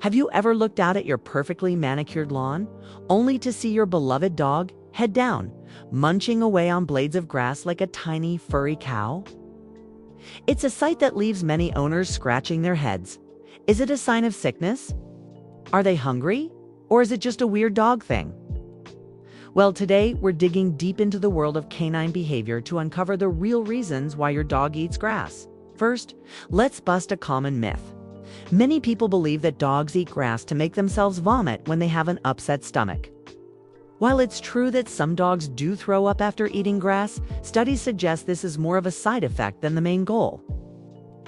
Have you ever looked out at your perfectly manicured lawn, only to see your beloved dog head down, munching away on blades of grass like a tiny, furry cow? It's a sight that leaves many owners scratching their heads. Is it a sign of sickness? Are they hungry? Or is it just a weird dog thing? Well, today we're digging deep into the world of canine behavior to uncover the real reasons why your dog eats grass. First, let's bust a common myth. Many people believe that dogs eat grass to make themselves vomit when they have an upset stomach. While it's true that some dogs do throw up after eating grass, studies suggest this is more of a side effect than the main goal.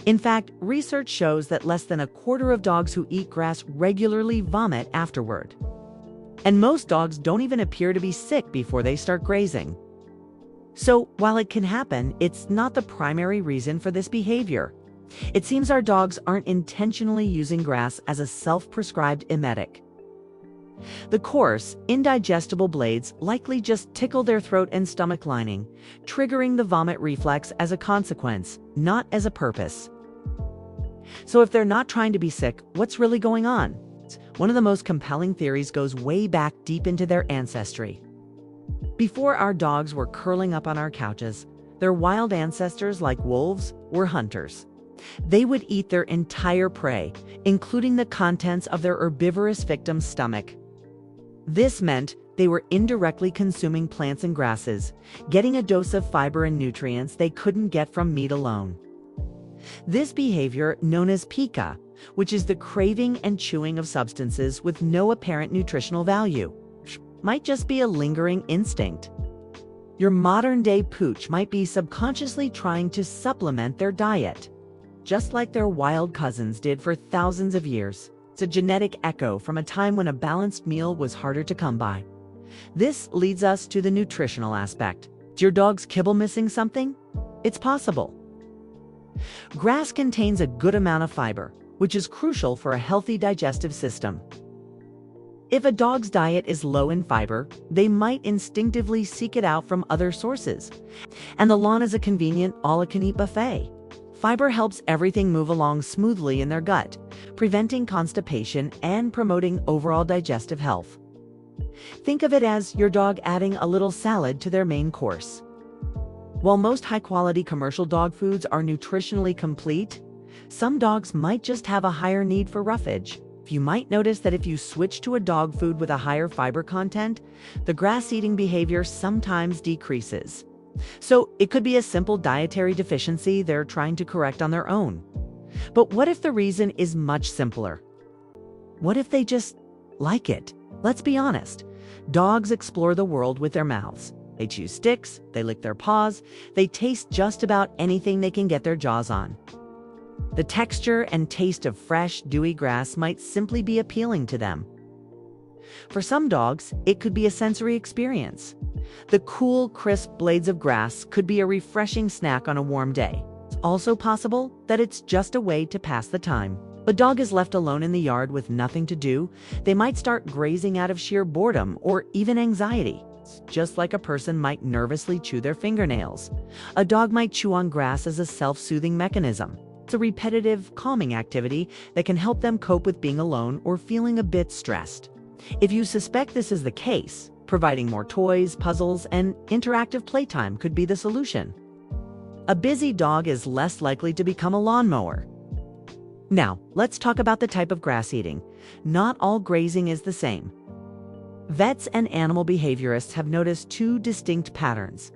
In fact, research shows that less than a quarter of dogs who eat grass regularly vomit afterward. And most dogs don't even appear to be sick before they start grazing. So, while it can happen, it's not the primary reason for this behavior. It seems our dogs aren't intentionally using grass as a self-prescribed emetic. The coarse, indigestible blades likely just tickle their throat and stomach lining, triggering the vomit reflex as a consequence, not as a purpose. So if they're not trying to be sick, what's really going on? One of the most compelling theories goes way back deep into their ancestry. Before our dogs were curling up on our couches, their wild ancestors, like wolves, were hunters. They would eat their entire prey, including the contents of their herbivorous victim's stomach. This meant they were indirectly consuming plants and grasses, getting a dose of fiber and nutrients they couldn't get from meat alone. This behavior, known as pica, which is the craving and chewing of substances with no apparent nutritional value, might just be a lingering instinct. Your modern-day pooch might be subconsciously trying to supplement their diet, just like their wild cousins did for thousands of years. It's a genetic echo from a time when a balanced meal was harder to come by. This leads us to the nutritional aspect. Is your dog's kibble missing something? It's possible. Grass contains a good amount of fiber, which is crucial for a healthy digestive system. If a dog's diet is low in fiber, they might instinctively seek it out from other sources. And the lawn is a convenient all-you-can-eat buffet. Fiber helps everything move along smoothly in their gut, preventing constipation and promoting overall digestive health. Think of it as your dog adding a little salad to their main course. While most high-quality commercial dog foods are nutritionally complete, some dogs might just have a higher need for roughage. You might notice that if you switch to a dog food with a higher fiber content, the grass-eating behavior sometimes decreases. So it could be a simple dietary deficiency they're trying to correct on their own. But what if the reason is much simpler? What if they just like it? Let's be honest. Dogs explore the world with their mouths. They chew sticks, they lick their paws, they taste just about anything they can get their jaws on. The texture and taste of fresh, dewy grass might simply be appealing to them. For some dogs, it could be a sensory experience. The cool, crisp blades of grass could be a refreshing snack on a warm day. It's also possible that it's just a way to pass the time. If a dog is left alone in the yard with nothing to do, they might start grazing out of sheer boredom or even anxiety. Just like a person might nervously chew their fingernails, a dog might chew on grass as a self-soothing mechanism. It's a repetitive, calming activity that can help them cope with being alone or feeling a bit stressed. If you suspect this is the case, providing more toys, puzzles, and interactive playtime could be the solution. A busy dog is less likely to become a lawnmower. Now, let's talk about the type of grass eating. Not all grazing is the same. Vets and animal behaviorists have noticed two distinct patterns.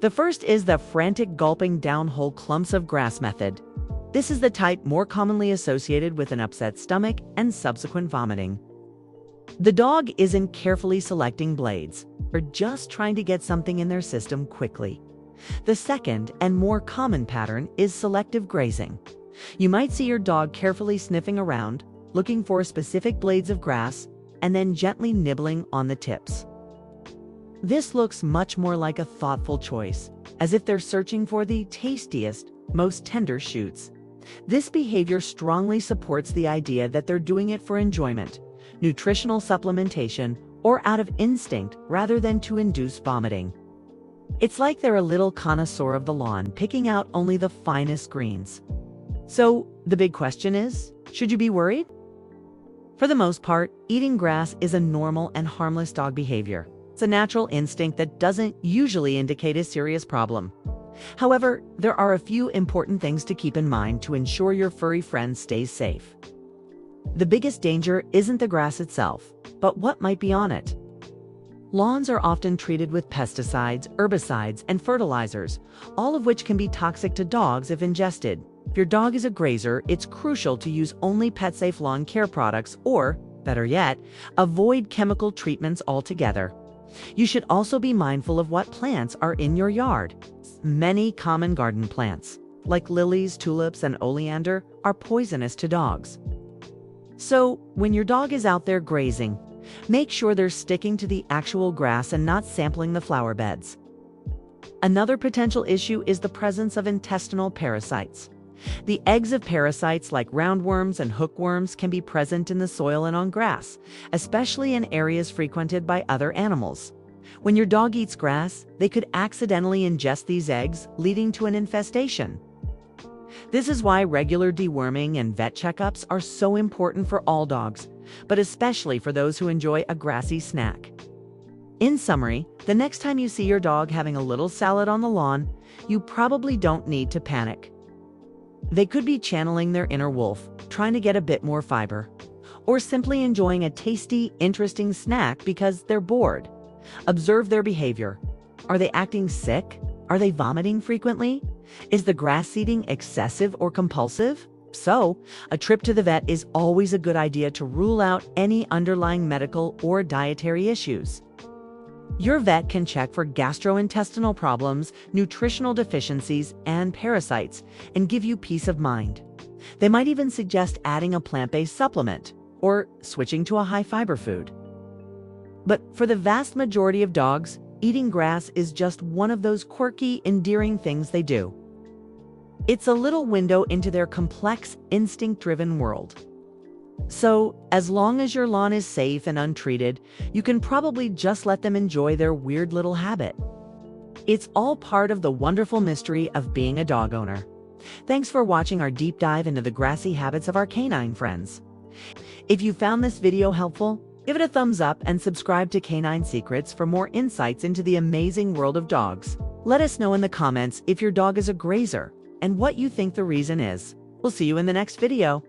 The first is the frantic gulping down whole clumps of grass method. This is the type more commonly associated with an upset stomach and subsequent vomiting. The dog isn't carefully selecting blades, or just trying to get something in their system quickly. The second and more common pattern is selective grazing. You might see your dog carefully sniffing around, looking for specific blades of grass, and then gently nibbling on the tips. This looks much more like a thoughtful choice, as if they're searching for the tastiest, most tender shoots. This behavior strongly supports the idea that they're doing it for enjoyment, nutritional supplementation, or out of instinct rather than to induce vomiting. It's like they're a little connoisseur of the lawn, picking out only the finest greens. So, the big question is, should you be worried? For the most part, eating grass is a normal and harmless dog behavior. It's a natural instinct that doesn't usually indicate a serious problem. However, there are a few important things to keep in mind to ensure your furry friend stays safe. The biggest danger isn't the grass itself, but what might be on it. Lawns are often treated with pesticides, herbicides, and fertilizers, all of which can be toxic to dogs if ingested. If your dog is a grazer, it's crucial to use only pet-safe lawn care products or, better yet, avoid chemical treatments altogether. You should also be mindful of what plants are in your yard. Many common garden plants, like lilies, tulips, and oleander, are poisonous to dogs. So, when your dog is out there grazing, make sure they're sticking to the actual grass and not sampling the flower beds. Another potential issue is the presence of intestinal parasites. The eggs of parasites like roundworms and hookworms can be present in the soil and on grass, especially in areas frequented by other animals. When your dog eats grass, they could accidentally ingest these eggs, leading to an infestation. This is why regular deworming and vet checkups are so important for all dogs, but especially for those who enjoy a grassy snack. In summary, the next time you see your dog having a little salad on the lawn, you probably don't need to panic. They could be channeling their inner wolf, trying to get a bit more fiber, or simply enjoying a tasty, interesting snack because they're bored. Observe their behavior. Are they acting sick? Are they vomiting frequently? Is the grass eating excessive or compulsive? So, a trip to the vet is always a good idea to rule out any underlying medical or dietary issues. Your vet can check for gastrointestinal problems, nutritional deficiencies, and parasites, and give you peace of mind. They might even suggest adding a plant-based supplement or switching to a high-fiber food. But for the vast majority of dogs, eating grass is just one of those quirky, endearing things they do. It's a little window into their complex, instinct-driven world. So, as long as your lawn is safe and untreated, you can probably just let them enjoy their weird little habit. It's all part of the wonderful mystery of being a dog owner. Thanks for watching our deep dive into the grassy habits of our canine friends. If you found this video helpful, give it a thumbs up and subscribe to Canine Secrets for more insights into the amazing world of dogs. Let us know in the comments if your dog is a grazer and what you think the reason is. We'll see you in the next video.